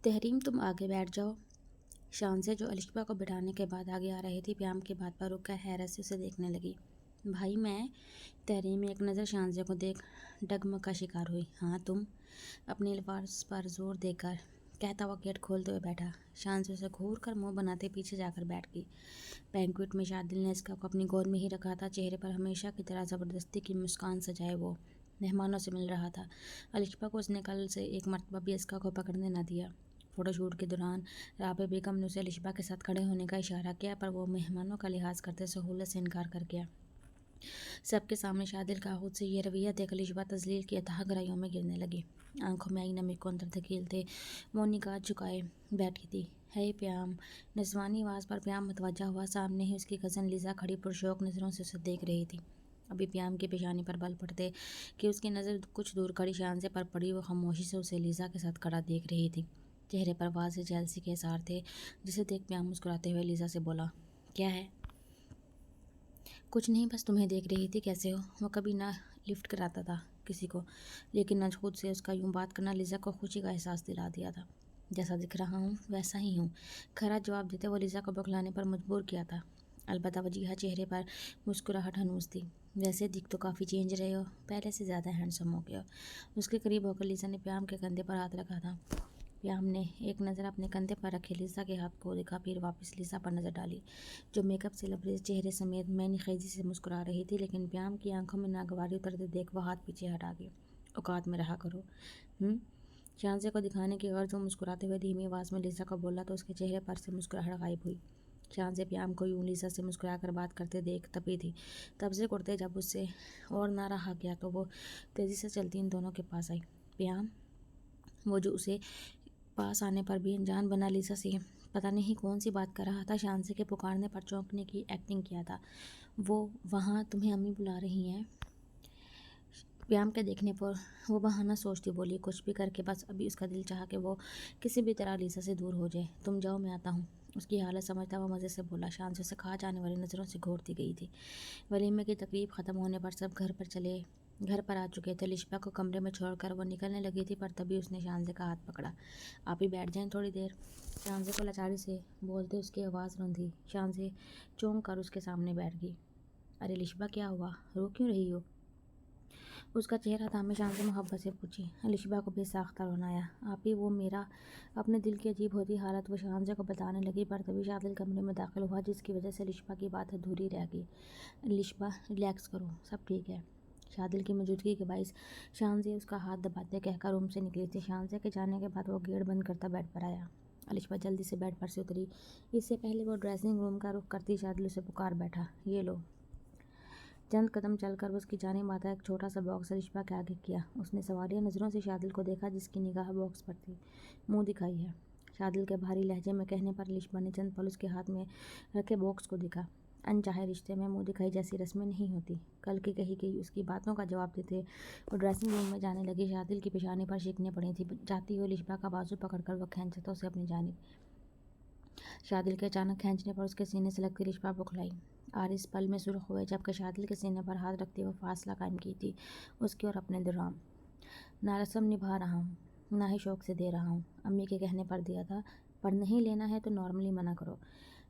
تحریم تم آگے بیٹھ جاؤ۔ شانزے جو الشبا کو بٹھانے کے بعد آگے آ رہی تھی پیام کی بات پر رک کر حیرت سے اسے دیکھنے لگی۔ بھائی میں؟ تحریم ایک نظر شانزے کو دیکھ ڈگمگ کا شکار ہوئی۔ ہاں تم؟ اپنی الفاظ پر زور دے کر کہتا ہوا گیٹ کھولتے ہوئے بیٹھا۔ شانزے اسے گھور کر منہ بناتے پیچھے جا کر بیٹھ گئی۔ بینکویٹ میں شادل نے اسکا کو اپنی گود میں ہی رکھا تھا، چہرے پر ہمیشہ کی طرح زبردستی کی مسکان سجائے وہ مہمانوں سے مل رہا تھا۔ الشبا کو اس نے کل سے ایک مرتبہ بھی اسکا کو پکڑنے نہ دیا۔ فوٹو شوٹ کے دوران رابعہ بیگم نے اسے الشبا کے ساتھ کھڑے ہونے کا اشارہ کیا پر وہ مہمانوں کا لحاظ کرتے سہولت سے انکار کر گیا۔ سب کے سامنے شادل کا خود سے یہ رویہ دیکھ الشبا تذلیل کی اتھاہ گہرائیوں میں گرنے لگی۔ آنکھوں میں آئی نمی کو اندر دھکیلتے وہ نگاہ جھکائے بیٹھی تھی۔ ہے پیام؟ نسوانی آواز پر پیام متوجہ ہوا۔ سامنے ہی اس کی کزن لیزا کھڑی پرشوق نظروں سے اسے دیکھ رہی تھی۔ ابھی پیام کی پیشانی پر بل پڑتے کہ اس کی نظر کچھ دور کھڑی شانزے پر پڑی۔ وہ خاموشی سے اسے لیزا کے ساتھ کھڑا دیکھ رہی تھی۔ چہرے پر واضح جیلسی کے اثار تھے، جسے دیکھ پیام مسکراتے ہوئے لیزا سے بولا، کیا ہے؟ کچھ نہیں، بس تمہیں دیکھ رہی تھی۔ کیسے ہو؟ وہ کبھی نہ لفٹ کراتا تھا کسی کو، لیکن آج خود سے اس کا یوں بات کرنا لیزا کو خوشی کا احساس دلا دیا تھا۔ جیسا دکھ رہا ہوں ویسا ہی ہوں، کھرا جواب دیتے وہ لیزا کو بخلانے پر مجبور کیا تھا۔ البتہ وجیہہ چہرے پر مسکراہٹ ہنوز تھی۔ ویسے دکھ تو کافی چینج رہے ہو، پہلے سے زیادہ ہینڈسم ہو گئے ہو۔ اس کے قریب ہو کر لیزا نے پیام کے کندھے پر ہاتھ رکھا تھا۔ پیام نے ایک نظر اپنے کندھے پر رکھے لیزا کے ہاتھ کو دیکھا، پھر واپس لیزا پر نظر ڈالی، جو میک اپ سے لبریز چہرے سمیت معنی خیزی سے مسکرا رہی تھی، لیکن پیام کی آنکھوں میں ناگواری اترتے دیکھ وہ ہاتھ پیچھے ہٹا گئی۔ اوقات میں رہا کرو۔ شانزے کو دکھانے کی غرض وہ مسکراتے ہوئے دھیمی آواز میں لیزا کو بولا تو اس کے چہرے پر سے مسکراہٹ غائب ہوئی۔ شانزے پیام کو یوں لیزا سے مسکرا کر بات کرتے دیکھ تپی تھی۔ تبصرے کرتے جب اس سے اور نہ رہا گیا تو وہ تیزی سے چلتی ان دونوں کے پاس آئی۔ پیام؟ وہ جو اسے پاس آنے پر بھی انجان بنا لیزا سے پتہ نہیں کون سی بات کر رہا تھا، شانزے کے پکارنے پر چونکنے کی ایکٹنگ کیا تھا۔ وہ وہاں تمہیں امی بلا رہی ہیں۔ پیام کے دیکھنے پر وہ بہانہ سوچتی بولی، کچھ بھی کر کے بس ابھی اس کا دل چاہا کہ وہ کسی بھی طرح لیزا سے دور ہو جائے۔ تم جاؤ، میں آتا ہوں۔ اس کی حالت سمجھتا وہ مزے سے بولا۔ شانزے سے کھا جانے والی نظروں سے گھورتی گئی تھی۔ ولیمے کی تقریب ختم ہونے پر سب گھر پر آ چکے تھے۔ الشبا کو کمرے میں چھوڑ کر وہ نکلنے لگی تھی پر تبھی اس نے شانزے کا ہاتھ پکڑا۔ آپ ہی بیٹھ جائیں تھوڑی دیر۔ شانزے کو لاچاری سے بولتے اس کی آواز رندھی۔ شانزے چونک کر اس کے سامنے بیٹھ گئی۔ ارے الشبا، کیا ہوا؟ رو کیوں رہی ہو؟ اس کا چہرہ تھامے شانزے محبت سے پوچھی۔ الشبا کو بے ساختہ رونا آیا۔ آپ ہی وہ میرا اپنے دل کی عجیب ہوتی حالت وہ شانزے کو بتانے لگی پر تبھی شادل کمرے میں داخل ہوا، جس کی وجہ سے الشبا کی بات ادھوری رہ گئی۔ الشبا ریلیکس کرو، سب ٹھیک ہے۔ شادل کی موجودگی کے باعث شانزے اس کا ہاتھ دباتے کہہ کر روم سے نکلی تھی۔ شانزے کے جانے کے بعد وہ گیٹ بند کرتا بیڈ پر آیا۔ الشبا جلدی سے بیڈ پر سے اتری۔ اس سے پہلے وہ ڈریسنگ روم کا رخ کرتی شادل اسے پکار بیٹھا، یہ لو۔ چند قدم چل کر وہ اس کی جانب آتا ایک چھوٹا سا باکس الشبا کے آگے کیا۔ اس نے سوالیہ نظروں سے شادل کو دیکھا، جس کی نگاہ باکس پر تھی۔ منہ دکھائی ہے؟ شادل کے بھاری لہجے میں کہنے پر الشبا نے چند پل اس کے ہاتھ میں رکھے باکس کو دیکھا۔ انچاہے رشتے میں منہ دکھائی جیسی رسمیں نہیں ہوتی۔ کل کی کہی گئی اس کی باتوں کا جواب دیتے وہ ڈریسنگ روم میں جانے لگی۔ شادل کی پیشانی پر شکنیں پڑی تھیں۔ جاتی ہوئی الشبا کا بازو پکڑ کر وہ کھینچا تو اسے اپنی جانب۔ شادل کے اچانک کھینچنے پر اس کے سینے سے لگتی الشبا بکھلائی۔ آرس پل میں سرخ ہوئے، جبکہ شادل کے سینے پر ہاتھ رکھتے وہ فاصلہ قائم کی تھی اس کی اور اپنے درمیان۔ نہ رسم نبھا رہا ہوں، نہ ہی شوق سے دے رہا ہوں، امی کے کہنے پر دیا تھا، پر نہیں لینا ہے تو نارملی منع کرو۔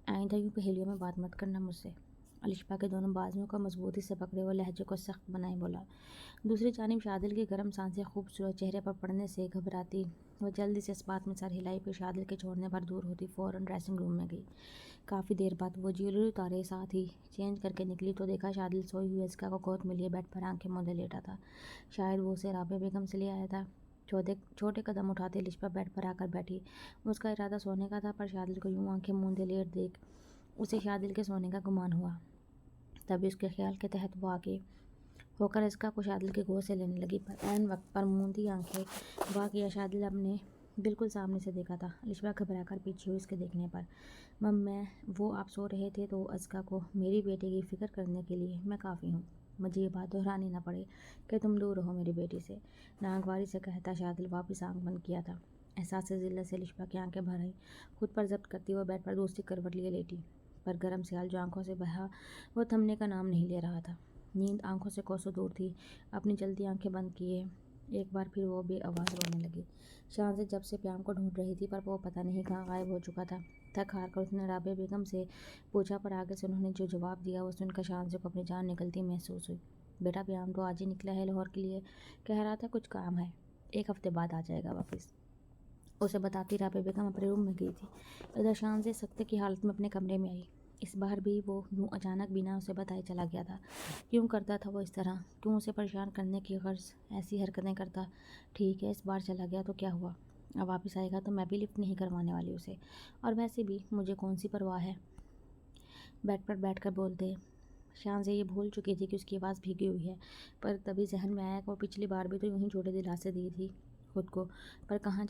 آئندہ یوں پہیلیوں میں بات مت کرنا مجھ سے۔ الشبا کے دونوں بازوؤں کو مضبوطی سے پکڑے وہ لہجے کو سخت بنائے بولا۔ دوسری جانب شادل کی گرم سانسیں خوبصورت چہرے پر پڑنے سے گھبراتی وہ جلدی سے اس بات میں سر ہلائی، پھر شادل کے چھوڑنے پر دور ہوتی فوراً ڈریسنگ روم میں گئی۔ کافی دیر بعد وہ جیولری اتارے ساتھ ہی چینج کر کے نکلی تو دیکھا شادل سوئی ہوئی اسکا کو گود میں لیے بیڈ پر آنکھیں موندے لیٹا تھا۔ شاید وہ اسے رابعہ بیگم سے لے آیا تھا۔ چھوٹے قدم اٹھاتے الشبا بیڈ پر آ کر بیٹھی۔ اس کا ارادہ سونے کا تھا پر شادل کو یوں آنکھیں موندے لیٹ دیکھ اسے شادل کے سونے کا گمان ہوا۔ تبھی اس کے خیال کے تحت وہ آگے ہو کر اسکا کو شادل کی گود سے لینے لگی پر عین وقت پر موندی آنکھیں واقعہ شادل اب نے بالکل سامنے سے دیکھا تھا۔ الشبا گھبرا کر پیچھے ہوئی اس کے دیکھنے پر۔ مم وہ آپ سو رہے تھے تو اسکا کو میری بیٹی کی فکر کرنے کے لیے میں کافی ہوں۔ مجھے یہ بات دہرانی نہ پڑے کہ تم دور رہو میری بیٹی سے، ناگواری سے کہتا شادل واپس آنکھ بند کیا تھا۔ احساس ذلت سے الشبا کی آنکھیں بھر آئیں۔ خود پر ضبط کرتی وہ بیڈ پر دوسری کروٹ لیے لیٹی، پر گرم سیال جو آنکھوں سے بہا وہ تھمنے کا نام نہیں لے رہا تھا۔ نیند آنکھوں سے کوسوں دور تھی۔ اپنی چلتی آنکھیں بند کیے ایک بار پھر وہ بے آواز رونے لگی۔ شانزی جب سے پیام کو ڈھونڈ رہی تھی پر وہ پتہ نہیں کہاں غائب ہو چکا تھا۔ تھک ہار کر اس نے رابعہ بیگم سے پوچھا پر آگے سے انہوں نے جو جواب دیا وہ سن کر شانزی کو اپنی جان نکلتی محسوس ہوئی۔ بیٹا پیام تو آج ہی نکلا ہے لاہور کے لیے، کہہ رہا تھا کچھ کام ہے، 1 ہفتے بعد آ جائے گا واپس، اسے بتاتی رابعہ بیگم اپنے روم میں گئی تھی۔ ادھر شانزی سکتے کی حالت میں اپنے کمرے میں آئی۔ اس بار بھی وہ یوں اچانک بنا اسے بتائے چلا گیا تھا۔ کیوں کرتا تھا وہ اس طرح؟ کیوں اسے پریشان کرنے کی غرض ایسی حرکتیں کرتا؟ ٹھیک ہے اس بار چلا گیا تو کیا ہوا، اب واپس آئے گا تو میں بھی لفٹ نہیں کروانے والی اسے، اور ویسے بھی مجھے کون سی پرواہ ہے، بیڈ پر بیٹھ کر بولتے۔ شانزی یہ بھول چکی تھی کہ اس کی آواز بھیگی ہوئی ہے، پر تبھی ذہن میں آیا کہ وہ پچھلی بار بھی تو یوں ہی چھوٹے دلاسے دی تھی خود کو، پر کہاں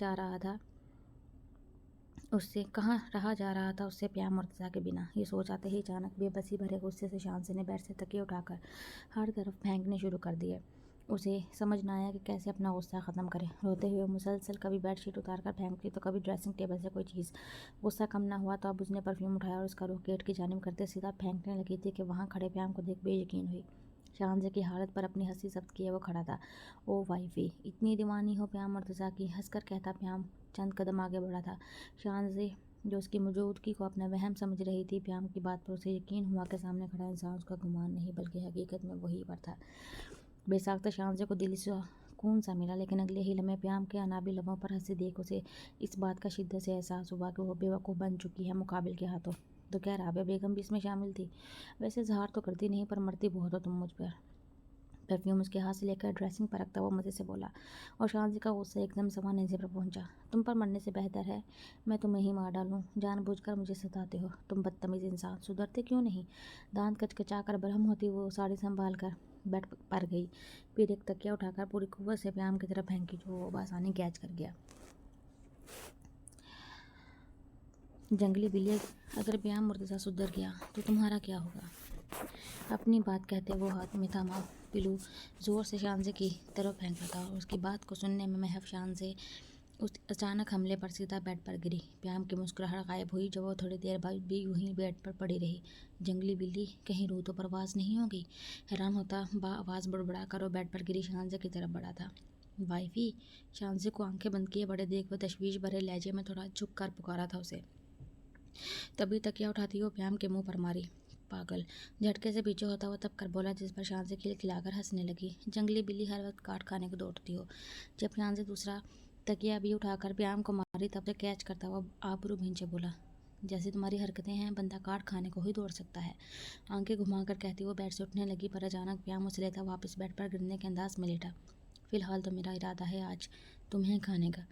رہا جا رہا تھا اس سے پیام مرتضیٰ کے بنا۔ یہ سوچ آتے ہی اچانک بے بسی بھرے غصے سے شانزی نے بیڈ سے تکیے اٹھا کر ہر طرف پھینکنے شروع کر دیے۔ اسے سمجھ نہ آیا کہ کیسے اپنا غصہ ختم کرے۔ روتے ہوئے مسلسل کبھی بیڈ شیٹ اتار کر پھینکتی تو کبھی ڈریسنگ ٹیبل سے کوئی چیز۔ غصہ کم نہ ہوا تو اب اس نے پرفیوم اٹھایا اور اس کا رخ گیٹ کی جانب کرتے سیدھا پھینکنے لگی تھی کہ وہاں کھڑے پیام کو دیکھ بے یقین ہوئی۔ شانزی کی حالت پر اپنی ہنسی ضبط کیے وہ کھڑا تھا۔ او وائفی، اتنی دیوانی ہو پیام مرتضیٰ کی، ہنس کر کہتا پیام چند قدم آگے بڑھا تھا۔ شانزی جو اس کی موجودگی کو اپنا وہم سمجھ رہی تھی، پیام کی بات پر اسے یقین ہوا کہ سامنے کھڑا انسان اس کا گمان نہیں بلکہ حقیقت میں وہی پر تھا۔ بے ساختہ شانزی کو دلی سکون سا ملا، لیکن اگلے ہی لمحے پیام کے انابی لبوں پر ہنسی دیکھ اسے اس بات کا شدت سے احساس ہوا کہ وہ بے وقوف بن چکی ہے مقابل کے ہاتھوں۔ تو کیا رابعہ بیگم بھی اس میں شامل تھی؟ ویسے اظہار تو کرتی نہیں پر مرتی بہت ہو تم مجھ پر۔ پرفیوم اس کے ہاتھ سے لے کر ڈریسنگ پر رکھتا وہ مزے سے بولا، اور شانزی کا غصہ ایک دم سوا نیزے پر پہنچا۔ تم پر مرنے سے بہتر ہے میں تمہیں ہی مار ڈالوں، جان بوجھ کر مجھے ستاتے ہو تم بدتمیز انسان، سدھرتے کیوں نہیں؟ دانت کچکچا کر برہم ہوتی وہ ساڑی سنبھال کر بیڈ پر گئی، پھر ایک تکیہ اٹھا کر پوری قوت سے پیام کی طرف پھینکی جو وہ بآسانی کیچ کر گیا۔ جنگلی بلی، اگر پیام مرتضیٰ سدھر گیا تو تمہارا کیا ہوگا؟ اپنی بات کہتے وہ ہاتھ میں تھاما پلو زور سے شانزی کی طرف پھینکا تھا، اور اس کی بات کو سننے میں محو شانزی اس اچانک حملے پر سیدھا بیڈ پر گری۔ پیام کی مسکراہٹ غائب ہوئی جب وہ تھوڑی دیر بعد بھی یوں ہی بیڈ پر پڑی رہی۔ جنگلی بلی، کہیں روح تو پرواز نہیں ہوگی؟ حیران ہوتا با آواز بڑبڑا کر وہ بیڈ پر گری شانزی کی طرف بڑھا تھا۔ وائفی، شانزی کو آنکھیں بند کیے بڑے دیکھ وہ تشویش بھرے لہجے میں تھوڑا جھک کر پکارا تھا اسے۔ تبھی تکیہ اٹھاتی وہ پیام کے منہ پر ماری۔ پاگل، جھٹکے سے پیچھے ہوتا وہ تب کر بولا، جس پر شانزی کھلکھلا کر ہنسنے لگی۔ جنگلی بلی، ہر وقت کاٹ کھانے کو دوڑتی ہو۔ جب شانزی دوسرا تکیہ بھی اٹھا کر پیام کو ماری تب سے کیچ کرتا وہ آبرو بھینچے بولا، جیسی تمہاری حرکتیں ہیں بندہ کاٹ کھانے کو ہی دوڑ سکتا ہے۔ آنکھیں گھما کر کہتی وہ بیڈ سے اٹھنے لگی پر اچانک پیام اسے لیتا واپس بیڈ پر گرنے کے انداز میں لیٹا۔ فی الحال تو میرا ارادہ ہے آج تمہیں کھانے کا۔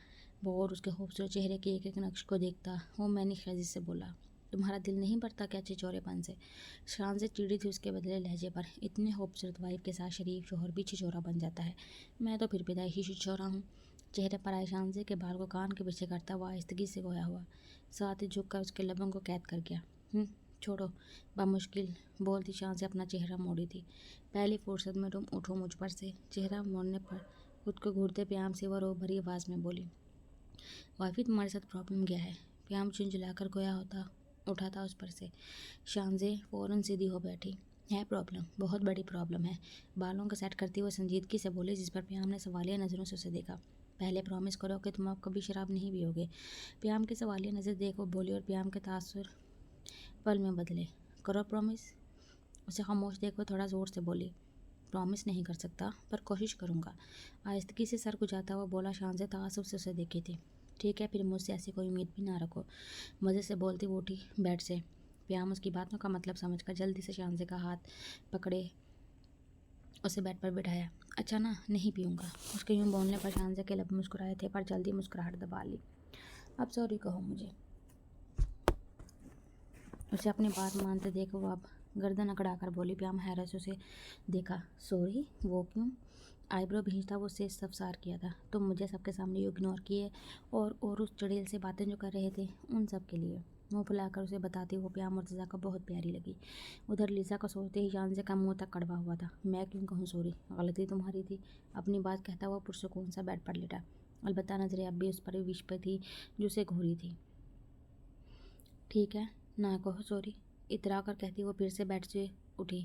وہ اور اس کے خوبصورت چہرے کے ایک ایک نقش کو دیکھتا وہ معنی خیزی سے بولا، تمہارا دل نہیں بھرتا کیا چھچورے پن سے؟ شانزی چڑی تھی اس کے بدلے لہجے پر۔ اتنے خوبصورت وائف کے ساتھ شریف شوہر بھی چھچورا بن جاتا ہے؟ میں تو پھر پیدائشی چھچورا ہوں۔ چہرے پر آئے شانزی کے بال کو کان کے پیچھے کرتا وہ آہستگی سے گویا ہوا، ساتھ ہی جھک کر اس کے لبوں کو قید کر گیا۔ چھوڑو، بمشکل بولتی شانزی اپنا چہرہ موڑی تھی۔ پہلی فرصت میں تم اٹھو مجھ پر سے۔ چہرہ موڑنے پر خود کو گھورتے پیام سے وہ رو بھری آواز میں بولی، وائفی تمہارے ساتھ پرابلم کیا ہے؟ پیام چنچلا کر گویا اٹھا تھا اس پر سے۔ شانزی فوراً سیدھی ہو بیٹھی۔ ہے پرابلم، بہت بڑی پرابلم ہے، بالوں کا سیٹ کرتی وہ سنجیدگی سے بولی، جس پر پیام نے سوالیہ نظروں سے اسے دیکھا۔ پہلے پرامس کرو کہ تم اب کبھی شراب نہیں پیو گے۔ پیام کی سوالیہ نظر دیکھ وہ بولی اور پیام کے تاثر پل میں بدلے۔ کرو پرامس؟ اسے خاموش دیکھ وہ تھوڑا زور سے بولی، پرامس نہیں کر سکتا پر کوشش کروں گا، آہستگی سے سر کھجاتا وہ بولا۔ شانزی تعصب سے اسے دیکھی تھی۔ ٹھیک ہے، پھر مجھ سے ایسی کوئی امید بھی نہ رکھو، مزے سے بولتی وہ اٹھی بیڈ سے۔ پیام اس کی باتوں کا مطلب سمجھ کر جلدی سے شانزی کا ہاتھ پکڑے اسے بیڈ پر بٹھایا۔ اچھا نا، نہیں پیوں گا۔ اس کے یوں بولنے پر شانزی کے لب مسکرائے تھے پر جلدی مسکراہٹ دبا لی۔ اب سوری کہو مجھے۔ اسے اپنی بات مانتے دیکھ وہ اب گردن اکڑا کر بولی۔ پیام حیرت سے اسے دیکھا۔ سوری؟ وہ کیوں؟ آئی برو بھینچتا وہ اسے استفسار کیا تھا۔ تم مجھے سب کے سامنے یوں اگنور کیے اور اس چڑیل سے باتیں جو کر رہے تھے ان سب کے لیے؟ منہ پھلا کر اسے بتاتی وہ پیام مرتضیٰ کو بہت پیاری لگی۔ ادھر لیزا کو سوچتے ہی شانزی کا منہ تک کڑوا ہوا تھا۔ میں کیوں کہوں سوری؟ غلطی تمہاری تھی۔ اپنی بات کہتا وہ پرسکون سا بیڈ پر لیٹا، البتہ نظریں اب بھی اس پر وش پہ تھی جو اسے گھوری تھی۔ ٹھیک ہے، نہ کہو سوری، اترا کر کہتی وہ پھر سے بیڈ سے اٹھی،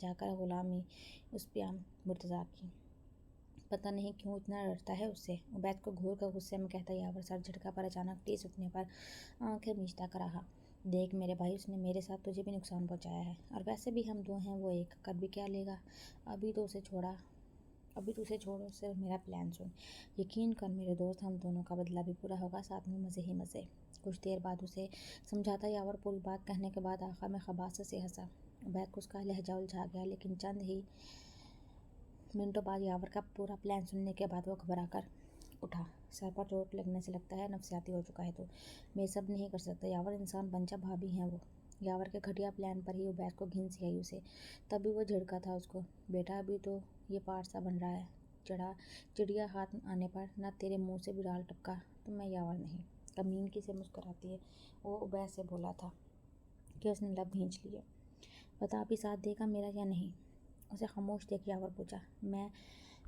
جا کر غلامی اس پیام مرتضیٰ کی۔ پتہ نہیں کیوں اتنا ڈرتا ہے اس سے، عبید کو گھور کر غصے میں کہتا یاور سر جھٹکا پر اچانک ٹیس اٹھنے پر آنکھیں میچتا کر رہا، دیکھ میرے بھائی، اس نے میرے ساتھ تجھے بھی نقصان پہنچایا ہے، اور ویسے بھی ہم دو ہیں وہ ایک، کر بھی کیا لے گا؟ ابھی تو اسے چھوڑو، صرف میرا پلان سن، یقین کر میرے دوست، ہم دونوں کا بدلہ بھی پورا ہوگا، ساتھ میں مزے ہی مزے۔ کچھ دیر بعد اسے سمجھاتا یاور پوری بات کہنے کے بعد آخر میں خباثت سے ہنسا۔ عبید کو اس کا لہجہ الجھا گیا، لیکن چند ہی منٹوں بعد یاور کا پورا پلان سننے کے بعد وہ گھبرا کر اٹھا۔ سر پر چوٹ لگنے سے لگتا ہے نفسیاتی ہو چکا ہے تو، میں سب نہیں کر سکتا یاور، انسان بن جا، بھابھی ہیں وہ۔ یاور کے گھٹیا پلان پر ہی عبید کو گھن سی آئی اسے، تبھی وہ جھڑکا تھا اس کو، بیٹا ابھی تو یہ پارٹ سا بن رہا ہے، چڑیا ہاتھ آنے پر نہ تیرے منہ سے بڑال ٹپکا تو میں یاور نہیں۔ کمینگی سے مسکراتی ہے وہ عبید سے بولا تھا کہ اس نے لب بھینچ لیے، بتا ابھی ساتھ دے گا میرا یا نہیں؟ اسے خاموش دیکھ یاور پوچھا،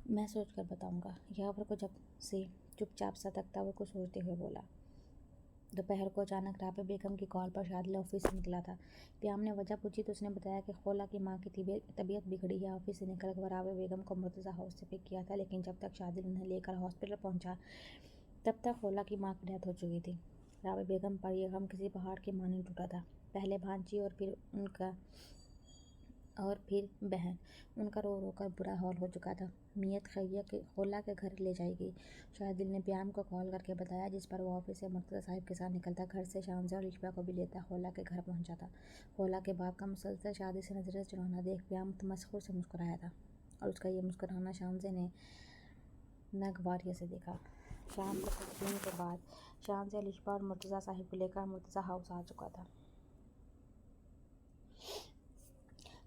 میں سوچ کر بتاؤں گا۔ یاور کو جب سے چپ چاپ سا تکتا وہ کچھ سوچتے ہوئے بولا۔ دوپہر کو اچانک رابعہ بیگم کی کال پر شادل آفس سے نکلا تھا۔ پیام نے وجہ پوچھی تو اس نے بتایا کہ خولہ کی ماں کی طبیعت بگڑی ہے۔ آفس سے نکل کر رابعہ بیگم کو مرتضیٰ ہاؤس سے پک کیا تھا، لیکن جب تک شادل انہیں لے کر ہاسپٹل پہنچا تب تک خولہ کی ماں کی ڈیتھ ہو چکی تھی۔ رابعہ بیگم پر یہ غم کسی پہاڑ کی مانند ٹوٹا تھا، پہلے بھانجی اور پھر بہن، ان کا رو رو کر برا حال ہو چکا تھا۔ میت خولہ کے گھر لے جائی گئی، شادل نے پیام کو کال کر کے بتایا، جس پر وہ آفس سے مرتضیٰ صاحب کے ساتھ نکلتا، گھر سے شانزہ اور الشبہ کو بھی لیتا خولہ کے گھر پہنچا تھا۔ خولہ کے باپ کا مسلسل شادی سے نظریں چرانا دیکھ پیام تمسخر سے مسکرایا تھا، اور اس کا یہ مسکرانا شانزے نے ناگواری سے دیکھا۔ شام کو تدفین کے بعد شانزہ الشبہ اور مرتضیٰ صاحب کو لے کر مرتضیٰ ہاؤس آ چکا تھا۔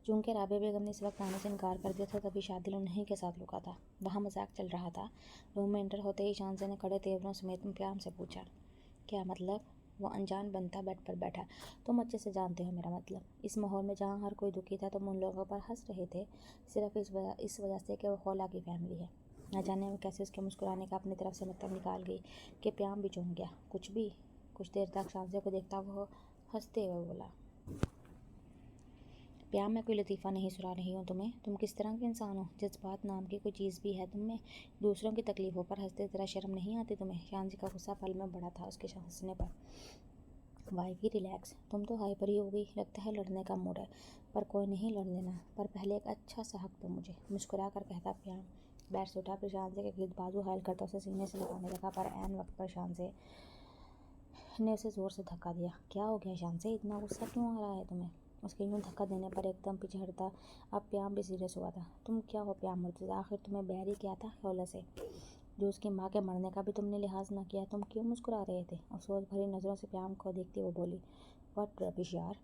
چونکہ رابعہ بیگم نے اس وقت آنے سے انکار کر دیا تھا، تبھی شادل انہیں کے ساتھ رکا تھا۔ وہاں مذاق چل رہا تھا۔ روم میں انٹر ہوتے ہی شانزہ نے کڑے تیوروں سمیت پیام سے پوچھا، کیا مطلب؟ وہ انجان بنتا بیڈ پر بیٹھا، تم اچھے سے جانتے ہو میرا مطلب۔ اس ماحول میں جہاں ہر کوئی دکھی تھا تم ان لوگوں پر ہنس رہے تھے، صرف اس وجہ سے کہ وہ خولہ کی فیملی ہے۔ نہ جانے وہ کیسے اس کے مسکرانے کا اپنی طرف سے مطلب نکال گئی کہ پیام بھی چونک گیا۔ کچھ بھی؟ کچھ دیر تک شانزہ کو دیکھتا وہ ہنستے ہوئے بولا، پیام میں کوئی لطیفہ نہیں سنا رہی ہوں تمہیں، تم کس طرح کے انسان ہو؟ جذبات نام کی کوئی چیز بھی ہے تم میں؟ دوسروں کی تکلیفوں پر ہنستے ذرا شرم نہیں آتی تمہیں؟ شانزہ کا غصہ پل میں بڑھا تھا اس کے ہنسنے پر۔ وائفی ریلیکس، تم تو ہائپر ہی ہو گئی، لگتا ہے لڑنے کا موڈ ہے، پر کوئی نہیں، لڑ لینا، پر پہلے ایک اچھا سا حق دو مجھے، مسکرا کر کہتا پیام بیڈ سے اٹھا، پھر شانزہ کے گرد بازو حائل کرتا اسے سینے سے لگانے لگا، پر عین وقت پر شانزہ نے اسے زور سے دھکا دیا۔ کیا ہو گیا شانزہ، اتنا غصہ کیوں آ رہا ہے تمہیں؟ اس کے یوں دھکا دینے پر ایک دم پیچھے ہٹتا اب پیام بھی سیریس ہوا تھا۔ تم کیا ہو پیام مرتضیٰ، آخر تمہیں بیر ہی کیا تھا خولہ سے، جو اس کی ماں کے مرنے کا بھی تم نے لحاظ نہ کیا؟ تم کیوں مسکرا رہے تھے؟ افسوس بھری نظروں سے پیام کو دیکھتی وہ بولی، واٹ ربش یار،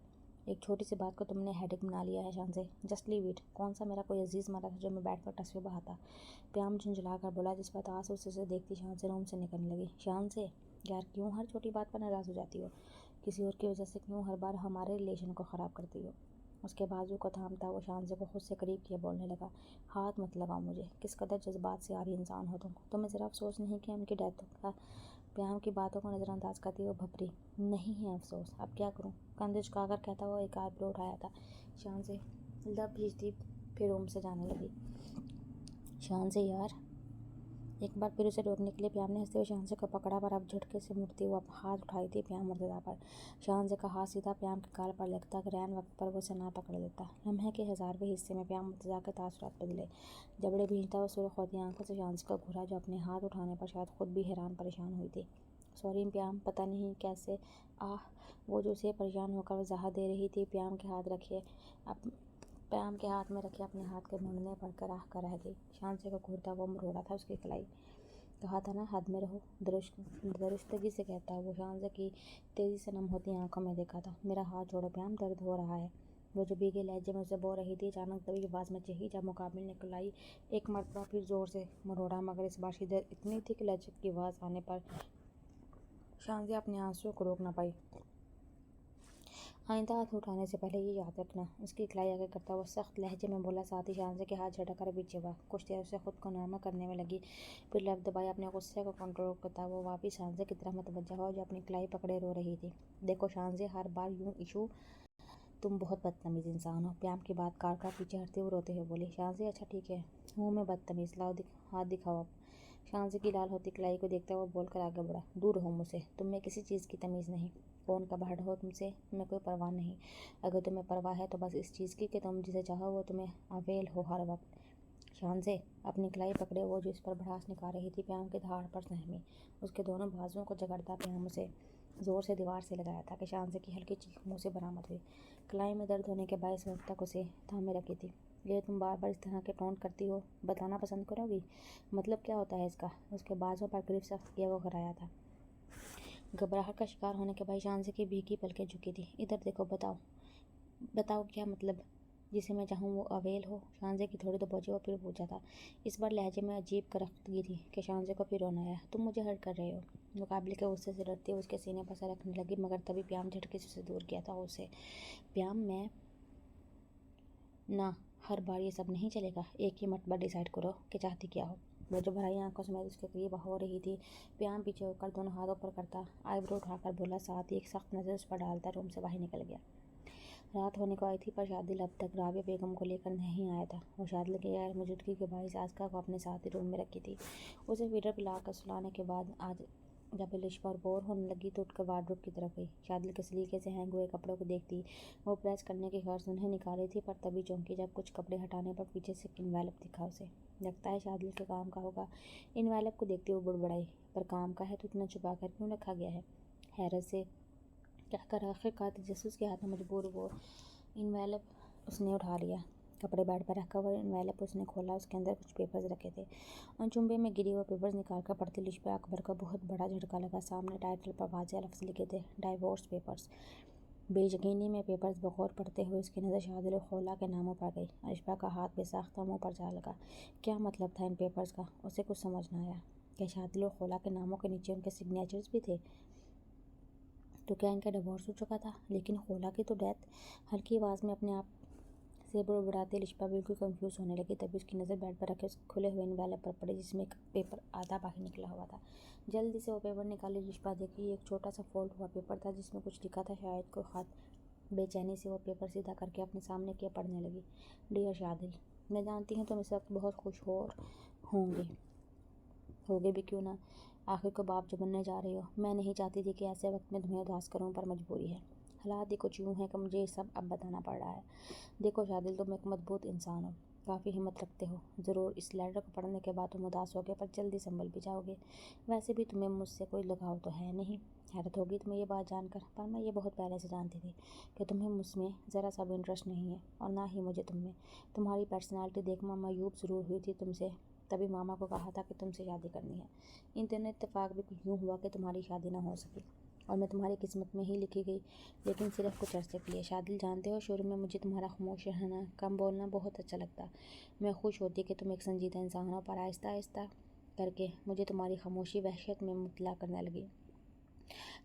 ایک چھوٹی سی بات کو تم نے ہیڈک بنا لیا ہے شانزہ، جسٹ لیو اٹ۔ کون سا میرا کوئی عزیز مرا تھا جو میں بیڈ پر ٹسوے بہاتا؟ پیام جھنجھلا کر بولا، جس پر تاثر سے اسے دیکھتی شانزہ روم سے نکلنے لگی۔ شانزہ یار، کیوں ہر چھوٹی بات پر ناراض ہو جاتی ہو؟ کسی اور کی وجہ سے کیوں ہر بار ہمارے ریلیشن کو خراب کرتی ہو؟ اس کے بازو کو تھامتا وہ شانزہ کو خود سے قریب کیے بولنے لگا، ہاتھ مت لگاؤ مجھے، کس قدر جذبات سے آری انسان ہو تم، تمہیں ذرا افسوس نہیں کہ ان کی ڈیتھ کا؟ پیام کی باتوں کو نظر انداز کرتی وہ بھپری، نہیں ہے افسوس، اب کیا کروں؟ کندھے جھکا کر کہتا وہ ایک آئی برو اٹھایا تھا۔ شانزہ لب بھیجتی پھر روم سے جانے لگی۔ شانزہ یار، ایک بار پھر اسے روکنے کے لیے پیام نے ہنستے ہوئے شانزہ کو پکڑا، پر اب جھٹکے سے مڑتی وہ ہاتھ اٹھائی تھی پیام مرتضیٰ پر۔ شانزہ کا ہاتھ سیدھا پیام کے گال پر لگتا، اگر عین وقت پر وہ اسے نہ پکڑ لیتا۔ لمحے کے 1000ویں حصے میں پیام مرتضیٰ کے تاثرات بدلے، جبڑے بھینچتا وہ سرخ ہوتی آنکھوں سے شانزہ کو گھورا، جو اپنے ہاتھ اٹھانے پر شاید خود بھی حیران پریشان ہوئی تھی۔ سوری پیام، پتہ نہیں کیسے وہ جو اسے پریشان ہو کر وضاحت دے رہی تھی، پیام کے ہاتھ میں رکھے اپنے ہاتھ کے مونڈنے پر کراہ کر رہ گئی۔ شانزہ کو گھورتا وہ مروڑا تھا اس کی کلائی، کہا تھا نا حد میں رہو، درستگی سے کہتا وہ شانزہ کی تیزی سے نم ہوتی آنکھوں میں دیکھا تھا۔ میرا ہاتھ چھوڑو پیام، درد ہو رہا ہے، وہ جو بھیگے لہجے میں اسے بول رہی تھی۔ اچانک دبی آواز میں چیخی، جب مقابل نے کلائی ایک مرتبہ پھر زور سے مروڑا، مگر اس بار شدت اتنی تھی کہ لچک کی آواز آنے پر شانزہ اپنے آنسوؤں کو روک نہ پائی۔ آئندہ ہاتھ اٹھانے سے پہلے یہ یاد رکھنا، اس کی کلائی آگے کرتا وہ سخت لہجے میں بولا، ساتھ ہی شانزہ کے ہاتھ جھٹک کر پیچھے ہوا۔ کچھ دیر اسے خود کو نارمل کرنے میں لگی، پھر لب دبائے اپنے غصے کو کنٹرول کرتا وہ واپس شانزہ کی طرف متوجہ ہوا، جو اپنی کلائی پکڑے رو رہی تھی۔ دیکھو شانزہ، ہر بار یوں ایشو تم بہت بدتمیز انسان ہو۔ پیام کی بات کاٹ کر پیچھے ہٹتے ہوئے روتے ہوئے بولی شاہزی اچھا ٹھیک ہے ہوں میں بدتمیز، لاؤ ہاتھ دکھاؤ اب۔ شاہزی کی لال ہوتی کلائی کو دیکھتا ہوا بول کر آگے بڑھا دور رہو مجھ سے، تم میں کسی چیز کی تمیز نہیں، کون کا بھڑ ہو تم سے، تمہیں کوئی پرواہ نہیں، اگر تمہیں پرواہ ہے تو بس اس چیز کی کہ تم جسے چاہو وہ تمہیں اویل ہو ہر وقت۔ شاہزے اپنی کلائی پکڑے وہ جو اس پر بھڑاس نکال رہی تھی پیام کے دھاڑ پر سہمی، اس کے دونوں بازوؤں کو جگڑتا پیام اسے زور سے دیوار سے لگایا تھا کہ شاہزے کی ہلکی چیخ منہ سے برآمد ہوئی۔ کلائی میں درد ہونے کے باعث وقت تک اسے تھامے رکھی تھی۔ یہ تم بار بار اس طرح کے ٹونٹ کرتی ہو، بتانا پسند کرو گی؟ مطلب کیا ہوتا ہے اس کا؟ اس کے بازوؤں پر گرفت سخت کیا وہ گھرایا تھا۔ گھبراہٹ کا شکار ہونے کے بعد شاہزے کی بھیگی پلکیں جھکی تھی۔ ادھر دیکھو بتاؤ کیا مطلب؟ جسے میں چاہوں وہ اویل ہو؟ شاہزے کی تھوڑی تو پہنچی وہ پھر پوچھا تھا، اس بار لہجے میں عجیب کرختگی تھی کہ شاہزے کو پھر رونا آیا۔ تم مجھے ہرٹ کر رہے ہو۔ مقابلے کے غصے سے ڈرتی ہوئی اس کے سینے پر سر رکھنے لگی مگر تبھی پیام جھٹکے سے اسے دور کیا تھا اسے۔ پیام میں نہ ہر بار یہ سب نہیں چلے گا، ایک ہی مرتبہ ڈیسائیڈ کرو کہ چاہتی کیا ہو۔ وہ جو بھرائی آنکھوں سمیت اس کے قریب ہو رہی تھی، پیام پیچھے ہو کر دونوں ہاتھ اوپر کرتا آئی برو اٹھا کر بولا، ساتھ ہی ایک سخت نظر اس پر ڈالتا روم سے باہر نکل گیا۔ رات ہونے کو آئی تھی پر شادل اب تک رابعہ بیگم کو لے کر نہیں آیا تھا۔ وہ شادل کی غیر موجودگی کے باعث آسکا کو اپنے ساتھ ہی روم میں رکھی تھی۔ اسے فیڈر پلا کر سلانے کے بعد آج جب الشبا اور بور ہونے لگی تو اٹھ کر وارڈروب کی طرف گئی۔ شادل کے سلیقے سے ہینگ ہوئے کپڑوں کو دیکھتی وہ پریس کرنے کی غرض انہیں نکالی تھی پر تبھی چونکی جب کچھ کپڑے ہٹانے پر پیچھے سے ایک انویلپ دکھا اسے۔ لگتا ہے شادل کے کام کا ہوگا۔ انویلپ کو دیکھتی وہ بڑبڑائی، پر کام کا ہے تو اتنا چھپا کر کیوں رکھا گیا ہے؟ حیرت سے کہہ کر آخرکار تجسس کے ہاتھوں مجبور وہ انویلپ اس نے اٹھا لیا۔ کپڑے بیڈ پر رکھ کر وہ انویلپ اس نے کھولا، اس کے اندر کچھ پیپرز رکھے تھے۔ ان چنبے میں گری وہ پیپرز نکال کر پڑھتی الشبا اکبر کو بہت بڑا جھٹکا لگا۔ سامنے ٹائٹل پر واضح لفظ لکھے تھے، ڈائیورس پیپرز۔ بے یقینی میں پیپرز بغور پڑھتے ہوئے اس کی نظر شادل و خولا کے ناموں پر گئی۔ الشبا کا ہاتھ بے ساختہ منہ پر جا لگا۔ کیا مطلب تھا ان پیپرز کا؟ اسے کچھ سمجھ نہ آیا۔ کیا شادل و خولا کے ناموں کے نیچے ان کے سگنیچرز بھی تھے؟ تو کیا ان کا ڈیورس ہو چکا تھا؟ لیکن خولا کی تو ڈیتھ۔ ہلکی آواز میں اپنے آپ سے بڑبڑاتی الشبا بالکل کنفیوز ہونے لگی، تبھی اس کی نظر بیڈ پر رکھے اس کھلے ہوئے انویلپ پر پڑی جس میں ایک پیپر آدھا باہر نکلا ہوا تھا۔ جلدی سے وہ پیپر نکالی الشبا دیکھی یہ ایک چھوٹا سا فولڈ ہوا پیپر تھا جس میں کچھ لکھا تھا، شاید کوئی خط۔ بے چینی سے وہ پیپر سیدھا کر کے اپنے سامنے کیا پڑھنے لگی، ڈیئر شادل، میں جانتی ہوں تم اس وقت بہت خوش ہوگے بھی کیوں نہ، آخر کو باپ جو بننے جا رہے ہو۔ میں نہیں چاہتی تھی کہ ایسے وقت میں تمہیں اداس کروں پر مجبوری ہے، حالات ہی کچھ یوں ہیں کہ مجھے یہ سب اب بتانا پڑ رہا ہے۔ دیکھو شادل تم ایک مضبوط انسان ہو، کافی ہمت رکھتے ہو، ضرور اس لیٹر کو پڑھنے کے بعد تم اداس ہوگے پر جلدی سنبھل بھی جاؤ گے۔ ویسے بھی تمہیں مجھ سے کوئی لگاؤ تو ہے نہیں۔ حیرت ہوگی تمہیں یہ بات جان کر، پر میں یہ بہت پہلے سے جانتی تھی کہ تمہیں مجھ میں ذرا سا بھی انٹرسٹ نہیں ہے اور نہ ہی مجھے تم میں۔ تمہاری پرسنالٹی دیکھ ماں معیوب ضرور ہوئی تھی تم سے، تبھی ماما کو کہا تھا کہ تم سے شادی کرنی ہے۔ ان دنوں اتفاق بھی یوں ہوا کہ تمہاری شادی نہ ہو سکی اور میں تمہاری قسمت میں ہی لکھی گئی، لیکن صرف کچھ عرصے کے لیے۔ شادل جانتے ہو شروع میں مجھے تمہارا خاموش رہنا، کم بولنا بہت اچھا لگتا۔ میں خوش ہوتی کہ تم ایک سنجیدہ انسان ہو، پر آہستہ آہستہ کر کے مجھے تمہاری خاموشی وحشت میں مبتلا کرنے لگی۔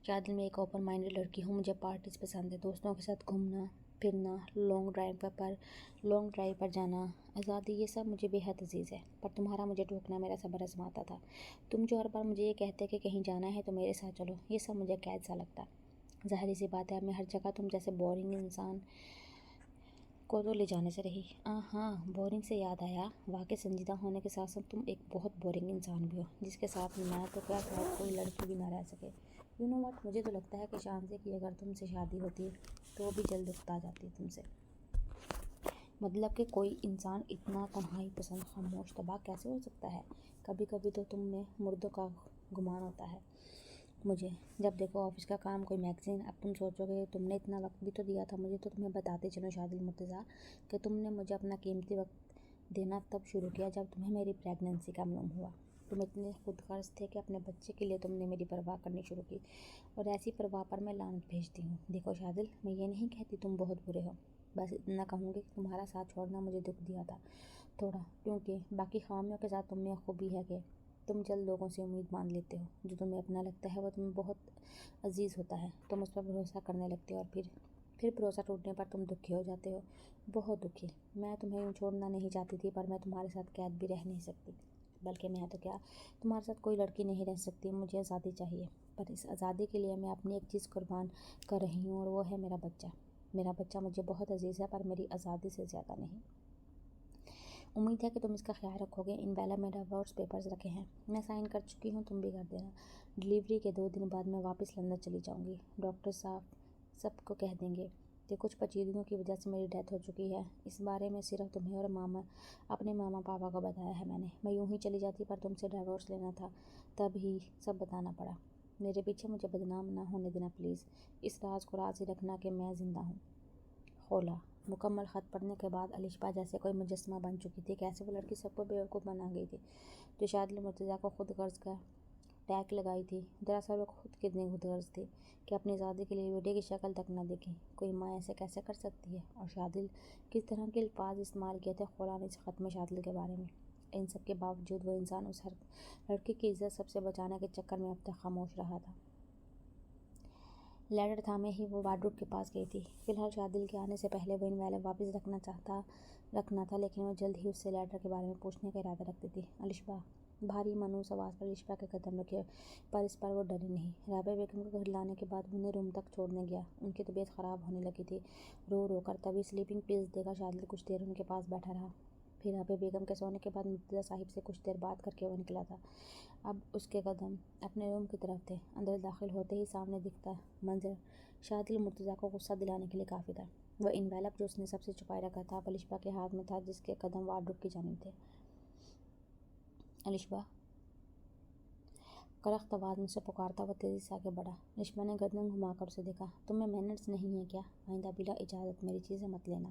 شادل میں ایک اوپن مائنڈڈ لڑکی ہوں، مجھے پارٹیز پسند ہے، دوستوں کے ساتھ گھومنا پھرنا، لانگ ڈرائیو پر جانا، آزادی، یہ سب مجھے بے حد عزیز ہے۔ پر تمہارا مجھے ٹوکنا میرا صبر آزماتا تھا۔ تم جو ہر بار مجھے یہ کہتے کہ کہیں جانا ہے تو میرے ساتھ چلو، یہ سب مجھے قید سا لگتا۔ ظاہر سی بات ہے اب میں ہر جگہ تم جیسے بورنگ انسان کو تو لے جانے سے رہی۔ ہاں، بورنگ سے یاد آیا، واقعی سنجیدہ ہونے کے ساتھ ساتھ تم ایک بہت بورنگ انسان بھی ہو جس کے ساتھ میں تو کیا شاید کوئی لڑکی بھی نہ رہ سکے۔ یو نو واٹ، مجھے تو لگتا ہے کہ شاہزے کی اگر تم سے شادی ہوتی تو وہ بھی جلد اکتا جاتی تم سے۔ مطلب کہ کوئی انسان اتنا تنہائی پسند، خاموش، تباہ کیسے ہو سکتا ہے؟ کبھی کبھی تو تم میں مردوں کا گمان ہوتا ہے مجھے، جب دیکھو آفس کا کام، کوئی میگزین۔ اب تم سوچو گے تم نے اتنا وقت بھی تو دیا تھا مجھے، تو تمہیں بتاتے چلو شادل مرتضیٰ کہ تم نے مجھے اپنا قیمتی وقت دینا تب شروع کیا جب تمہیں میری پریگننسی کا معلوم ہوا۔ تم اتنے خود غرض تھے کہ اپنے بچے کے لیے تم نے میری پرواہ کرنی شروع کی، اور ایسی پرواہ پر میں لعنت بھیجتی ہوں۔ دیکھو شادل، میں یہ نہیں کہتی تم بہت برے ہو، بس اتنا کہوں گی کہ تمہارا ساتھ چھوڑنا مجھے دکھ دیا تھا تھوڑا، کیونکہ باقی خامیوں کے ساتھ تم میں خوبی ہے کہ تم جلد لوگوں سے امید باندھ لیتے ہو، جو تمہیں اپنا لگتا ہے وہ تمہیں بہت عزیز ہوتا ہے، تم اس پر بھروسہ کرنے لگتے ہو اور پھر بھروسہ ٹوٹنے پر تم دکھی ہو جاتے ہو، بہت دکھی۔ میں تمہیں یوں چھوڑنا نہیں چاہتی تھی پر میں تمہارے ساتھ قید بھی رہ نہیں سکتی، بلکہ میں تو کیا، تمہارے ساتھ کوئی لڑکی نہیں رہ سکتی، مجھے آزادی چاہیے، پر اس آزادی کے لیے میں اپنی ایک چیز قربان کر رہی ہوں اور وہ ہے میرا بچہ۔ میرا بچہ مجھے بہت عزیز ہے پر میری آزادی سے زیادہ نہیں۔ امید ہے کہ تم اس کا خیال رکھو گے۔ انویلپ میں ڈیورس پیپرز رکھے ہیں، میں سائن کر چکی ہوں، تم بھی کر دینا۔ ڈلیوری کے 2 دن بعد میں واپس لندن چلی جاؤں گی۔ ڈاکٹر صاحب سب کو کہہ دیں گے کہ کچھ پیچیدگیوں کی وجہ سے میری ڈیتھ ہو چکی ہے۔ اس بارے میں صرف تمہیں اور اپنے ماما پاپا کو بتایا ہے میں نے۔ میں یوں ہی چلی جاتی پر تم سے ڈیورس لینا تھا، تب ہی سب بتانا پڑا۔ میرے پیچھے مجھے بدنام نہ ہونے دینا پلیز۔ اس راز کو راز ہی رکھنا کہ میں زندہ ہوں۔ خولا۔ مکمل خط پڑھنے کے بعد الشبا جیسے کوئی مجسمہ بن چکی تھی۔ کیسے وہ لڑکی سب کو بیوقوف بنا گئی تھی جو شادل مرتضیٰ کو خود غرض کا ٹیگ لگائی تھی۔ دراصل وہ خود کتنی خود غرض تھی کہ اپنی آزادی کے لیے بیٹے کی شکل تک نہ دیکھی۔ کوئی ماں ایسے کیسے کر سکتی ہے؟ اور شادل کس طرح کے الفاظ استعمال کیے تھے خولا نے اس خط میں شادل کے بارے میں؟ ان سب کے باوجود وہ انسان اس ہر لڑکی کی عزت سب سے بچانے کے چکر میں اب تک خاموش رہا تھا۔ لیٹر تھامے ہی وہ وارڈروب کے پاس گئی تھی۔ فی الحال شادل کے آنے سے پہلے وہ انویلپ واپس رکھنا تھا لیکن وہ جلد ہی اس سے لیٹر کے بارے میں پوچھنے کا ارادہ رکھتی تھی۔ الشبا۔ بھاری مانوس آواز پر الشبا کے قدم رکے پر اس پر وہ ڈری نہیں۔ رابعہ بیگم کو گھر لانے کے بعد انہیں روم تک چھوڑنے گیا۔ ان کی طبیعت خراب ہونے لگی تھی رو رو کر، تبھی سلیپنگ پلز دے کر شادل کچھ دیر ان کے پاس بیٹھا رہا۔ پھر رابعہ بیگم کے سونے کے بعد مرتضیٰ صاحب سے کچھ دیر بات کر کے وہ نکلا تھا۔ اب اس کے قدم اپنے روم کی طرف تھے۔ اندر داخل ہوتے ہی سامنے دکھتا منظر شادل مرتضیٰ کو غصہ دلانے کے لیے کافی تھا۔ وہ انویلپ جو اس نے سب سے چھپائے رکھا تھا اب الشبا کے ہاتھ میں تھا جس کے قدم وارڈروب کی جانب تھے۔ الشبا۔ کرخت آواز میں سے پکارتا وہ تیزی سے آگے بڑھا۔ الشبا نے گردن گھما کر اسے دیکھا۔ تم میں مینرز نہیں ہیں کیا؟ آئندہ بلا اجازت میری چیزیں مت لینا۔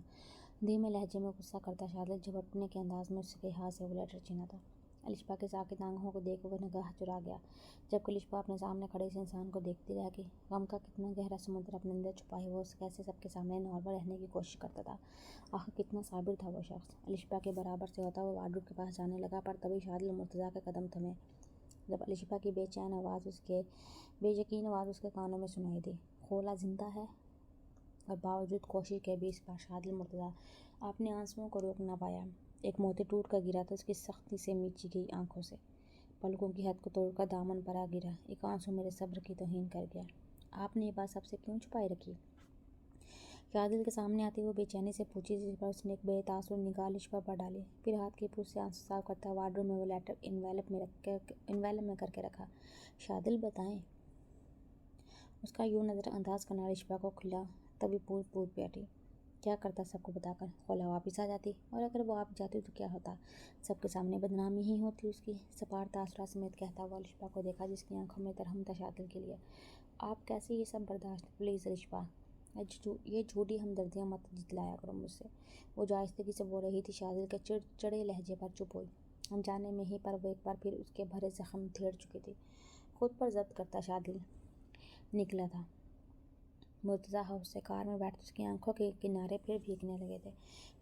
دھیمے لہجے میں غصہ کرتا شادل جھپٹنے کے انداز میں اس کے ہاتھ سے وہ لیٹر چھینا تھا۔ الشبا کے ساکت آنکھوں کو دیکھ وہ نگاہ چرا گیا جبکہ الشبا اپنے سامنے کھڑے اس انسان کو دیکھتی رہ گئی۔ غم کا کتنا گہرا سمندر اپنے اندر چھپائے وہ کیسے سب کے سامنے نارمل رہنے کی کوشش کرتا تھا۔ آخر کتنا صابر تھا وہ شخص۔ الشبا کے برابر سے ہوتا وہ وارڈروب کے پاس جانے لگا پر تبھی شادل مرتضیٰ کے قدم تھمے۔ جب الشبا کی بے یقین آواز اس کے کانوں میں سنائی دی، خولا زندہ ہے؟ اور باوجود کوشش کے بھی اس بار شادل مرتضیٰ اپنے آنسوؤں کو روک نہ پایا۔ ایک موتی ٹوٹ کر گرا تھا اس کی سختی سے میچی گئی آنکھوں سے۔ پلکوں کی حد کو توڑ کر دامن پر آ گرا۔ ایک آنسو میرے صبر کی توہین کر گیا۔ آپ نے یہ بات سب سے کیوں چھپائی رکھی؟ شادل کے سامنے آتی وہ بے چینی سے پوچھی جس پر اس نے ایک بے تاثر نگاہ الشبا پر ڈالی، پھر ہاتھ کی پوچھ سے آنسو صاف کرتا وارڈروب میں وہ لیٹر انویلپ میں کر کے رکھا۔ شادل بتائیں۔ اس کا یوں نظر انداز کرنا الشبا کو کھلا تبھی پور بیٹھی۔ کیا کرتا سب کو بتا کر؟ خولا واپس آ جاتی، اور اگر وہ آپ جاتی تو کیا ہوتا؟ سب کے سامنے بدنامی ہی ہوتی اس کی۔ سپار تاثرات سمیت کہتا ہوا الشبا کو دیکھا جس کی آنکھوں میں ترہم تھا شادل کے لیے۔ آپ کیسے یہ سب برداشت؟ پلیز الشبا، یہ جھوٹی ہمدردیاں مت جتلایا کرو مجھ سے۔ وہ جو آہستگی سے بول رہی تھی شادل کے چڑچڑے لہجے پر چپ ہوئی۔ انجانے میں ہی پر وہ ایک بار پھر اس کے بھرے زخم دھیڑ چکی تھی۔ خود پر ضبط کرتا شادل نکلا تھا۔ مرتضیٰ ہاؤس سے کار میں بیٹھتے اس کی آنکھوں کے کنارے پھر بھیگنے لگے تھے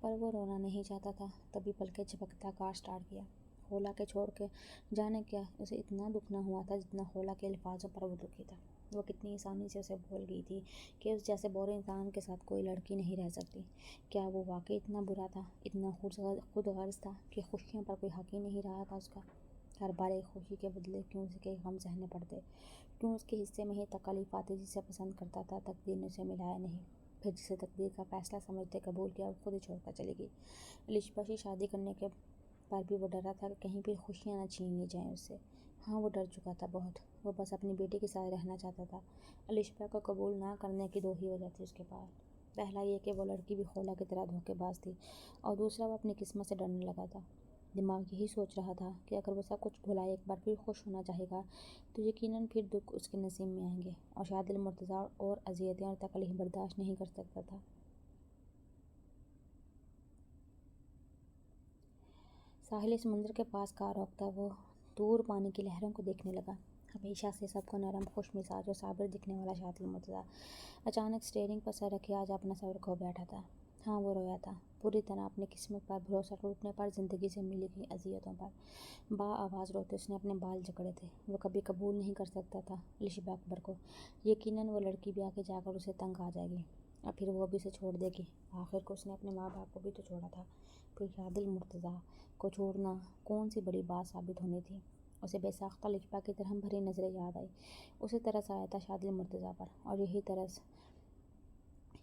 پر وہ رونا نہیں چاہتا تھا۔ تبھی پلکیں جھپکتا کار سٹارٹ کیا۔ خولا کے چھوڑ کے جانے کا اسے اتنا دکھ نہ ہوا تھا جتنا خولا کے الفاظوں پر وہ دکھی تھا۔ وہ کتنی آسانی سے اسے بھول گئی تھی کہ اس جیسے بورے انسان کے ساتھ کوئی لڑکی نہیں رہ سکتی۔ کیا وہ واقعی اتنا برا تھا، اتنا خود غرض تھا کہ خوشیوں پر کوئی حق ہی نہیں رہا تھا اس کا؟ ہر بار ایک خوشی کے بدلے کیوں اس کے غم سہنے پڑتے؟ کیوں اس کے حصے میں ہی تکالیف آتی جسے پسند کرتا تھا تقدیر نے اسے ملایا نہیں؟ پھر جسے تقدیر کا فیصلہ سمجھتے قبول کیا وہ خود ہی چھوڑ کر چلی گئی۔ الشبا سے شادی کرنے کے پر بھی وہ ڈرا تھا کہ کہیں پھر خوشیاں نہ چھین لی جائیں اس سے۔ ہاں وہ ڈر چکا تھا بہت۔ وہ بس اپنی بیٹی کے ساتھ رہنا چاہتا تھا۔ الشبا کو قبول نہ کرنے کی 2 ہی وجہ تھی اس کے پاس۔ پہلا یہ کہ وہ لڑکی بھی خولا کی طرح دھوکے باز تھی، اور دوسرا وہ اپنی قسمت سے ڈرنے لگا تھا۔ دماغ یہی سوچ رہا تھا کہ اگر وہ سب کچھ بھلائے ایک بار پھر خوش ہونا چاہے گا تو یقیناً پھر دکھ اس کے نصیب میں آئیں گے، اور شادل مرتضیٰ اور اذیتیں اور تکالیف برداشت نہیں کر سکتا تھا۔ ساحل سمندر کے پاس کار روکتا وہ دور پانی کی لہروں کو دیکھنے لگا۔ ہمیشہ سے سب کو نرم، خوش مزاج اور صابر دکھنے والا شادل مرتضیٰ اچانک اسٹیئرنگ پر سر رکھے آج اپنا صبر کھو بیٹھا تھا۔ ہاں وہ رویا تھا، پوری طرح اپنی قسمت پر بھروسہ ٹوٹنے پر، زندگی سے ملی گئی اذیتوں پر۔ با آواز روتے اس نے اپنے بال جکڑے تھے۔ وہ کبھی قبول نہیں کر سکتا تھا الشبا اکبر کو۔ یقیناً وہ لڑکی بھی آگے جا کر اسے تنگ آ جائے گی اور پھر وہ بھی اسے چھوڑ دے گی۔ آخر کو اس نے اپنے ماں باپ کو بھی تو چھوڑا تھا۔ پھر شادل مرتضیٰ کو چھوڑنا کون سی بڑی بات ثابت ہونی تھی؟ اسے بے ساختہ الشبا کی درہم بھری نظریں یاد آئی۔ اسے ترس آیا تھا شادل مرتضیٰ پر، اور یہی ترس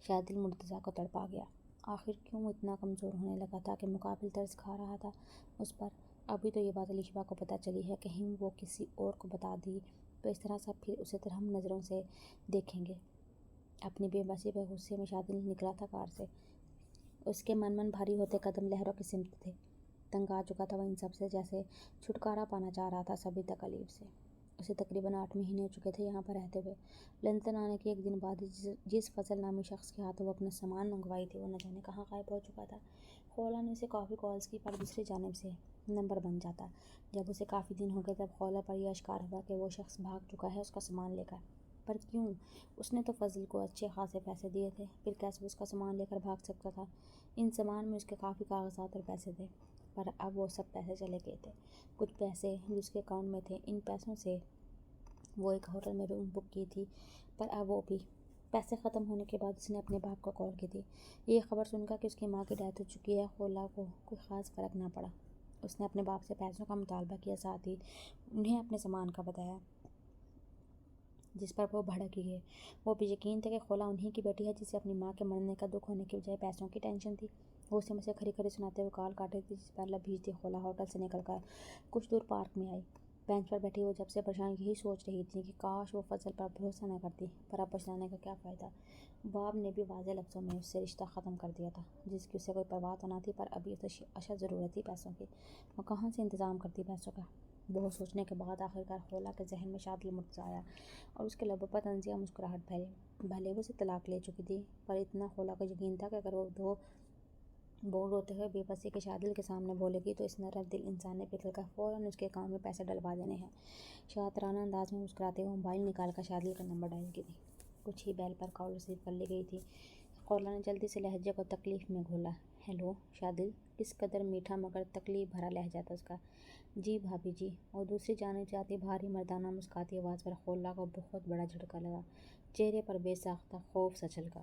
شادل مرتضیٰ کو تڑپا گیا۔ آخر کیوں وہ اتنا کمزور ہونے لگا تھا کہ مقابل طرز کھا رہا تھا اس پر؟ ابھی تو یہ بات علیشبا کو پتہ چلی ہے، کہیں وہ کسی اور کو بتا دی تو اس طرح سب پھر اسے ترہم نظروں سے دیکھیں گے۔ اپنی بے بسی پہ غصے میں شادل نکلا تھا کار سے۔ اس کے من بھاری ہوتے قدم لہروں کی سمت تھے۔ تنگ آ چکا تھا وہ ان سب سے، جیسے چھٹکارا پانا چاہ رہا تھا سبھی تکالیف سے۔ اسے تقریباً 8 مہینے ہو چکے تھے یہاں پر رہتے ہوئے۔ لندن آنے کے ایک دن بعد جس فضل نامی شخص کے ہاتھوں وہ اپنا سامان منگوائی تھی وہ نہ جانے کہاں غائب ہو چکا تھا۔ خولا نے اسے کافی کالز کی پر دوسری جانب سے نمبر بن جاتا۔ جب اسے کافی دن ہو گئے تب خولا پر یہ اشکار ہوا کہ وہ شخص بھاگ چکا ہے اس کا سامان لے کر۔ پر کیوں؟ اس نے تو فضل کو اچھے خاصے پیسے دیے تھے، پھر کیسے اس کا سامان لے کر بھاگ سکتا تھا؟ ان سامان میں اس کے کافی کاغذات اور پیسے تھے، پر اب وہ سب پیسے چلے گئے تھے۔ کچھ پیسے جو اس کے اکاؤنٹ میں تھے، ان پیسوں سے وہ ایک ہوٹل میں روم بک کی تھی، پر اب وہ بھی پیسے ختم ہونے کے بعد اس نے اپنے باپ کو کال کی تھی۔ یہ خبر سن کر کہ اس کی ماں کی ڈیتھ ہو چکی ہے، خولا کو کوئی خاص فرق نہ پڑا۔ اس نے اپنے باپ سے پیسوں کا مطالبہ کیا، ساتھ ہی انہیں اپنے سامان کا بتایا، جس پر وہ بھڑک گئے۔ وہ بھی یقین تھا کہ خولا انہی کی بیٹی ہے جسے اپنی ماں کے مرنے کا دکھ ہونے کی بجائے پیسوں کی ٹینشن تھی۔ وہ اسے کھری کھری سناتے ہوئے کال کاٹ رہی تھی، جس پر لب بھیجتی خولا ہوٹل سے نکل کر کچھ دور پارک میں آئی۔ بینچ پر بیٹھی وہ جب سے پریشان یہی سوچ رہی تھی کہ کاش وہ فضل پر بھروسہ نہ کرتی، پر اب پچھتانے کا کیا فائدہ؟ باپ نے بھی واضح لفظوں میں اس سے رشتہ ختم کر دیا تھا، جس کی اسے کوئی پرواہ تو نہ تھی، پر ابھی اسے اشد ضرورت تھی پیسوں کی۔ وہ کہاں سے انتظام کرتی پیسوں کا؟ بہت سوچنے کے بعد آخرکار خولا کے ذہن میں شادل مرتضیٰ آیا اور اس کے لبوں پر طنزیہ مسکراہٹ پھیلی۔ بھلے وہ اسے طلاق لے چکی تھی، پر اتنا خولا کو یقین تھا کہ اگر وہ دو بول روتے ہوئے بے بسی کے شادل کے سامنے بولے گی تو اس نرم دل انسان نے پگھل کر فوراً اس کے اکاؤنٹ میں پیسے ڈلوا دینے ہیں۔ شاطرانہ انداز میں مسکراتے ہوئے موبائل نکال کر شادل کا نمبر ڈائل کی تھی۔ کچھ ہی بیل پر کال ریسیو کر لی گئی تھی۔ خولا نے جلدی سے لہجے کو تکلیف میں گھولا۔ ہیلو شادل، کس قدر میٹھا مگر تکلیف بھرا لہجہ تھا اس کا۔ جی بھابی جی، اور دوسری جانب سے آتی بھاری مردانہ مسکاتی آواز پر خولا کو بہت بڑا جھٹکا لگا۔ چہرے پر بے ساختہ خوف سا چھلکا۔